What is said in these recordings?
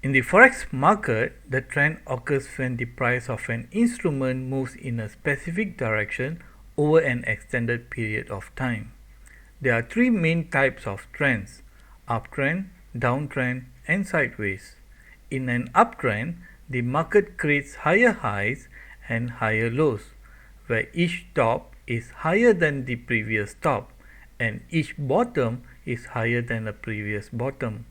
In the Forex market, the trend occurs when the price of an instrument moves in a specific direction over an extended period of time. There are three main types of trends: uptrend, downtrend, and sideways. In an uptrend, the market creates higher highs and higher lows, where each top is higher than the previous top and each bottom is higher than the previous bottom.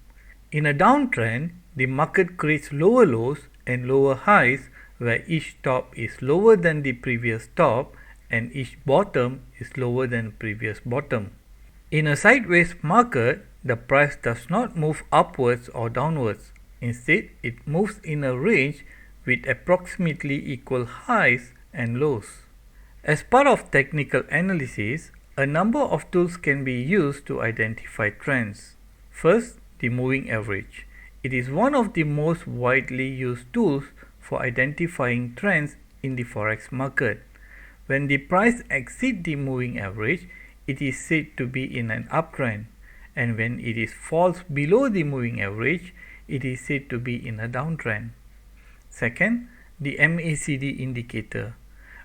In a downtrend, the market creates lower lows and lower highs, where each top is lower than the previous top and each bottom is lower than the previous bottom. In a sideways market, the price does not move upwards or downwards. Instead, it moves in a range with approximately equal highs and lows. As part of technical analysis, a number of tools can be used to identify trends. First, the moving average. It is one of the most widely used tools for identifying trends in the Forex market. When the price exceeds the moving average, it is said to be in an uptrend, and when it falls below the moving average, it is said to be in a downtrend. Second, the MACD indicator.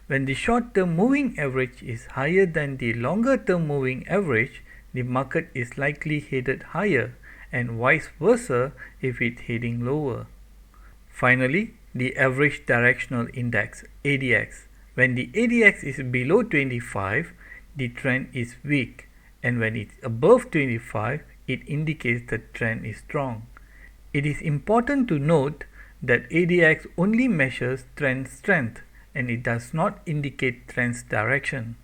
When the short-term moving average is higher than the longer-term moving average, the market is likely headed higher, and vice versa if it's heading lower. Finally, the average directional index, ADX. When the ADX is below 25, the trend is weak, and when it's above 25, it indicates the trend is strong. It is important to note that ADX only measures trend strength, and it does not indicate trend's direction.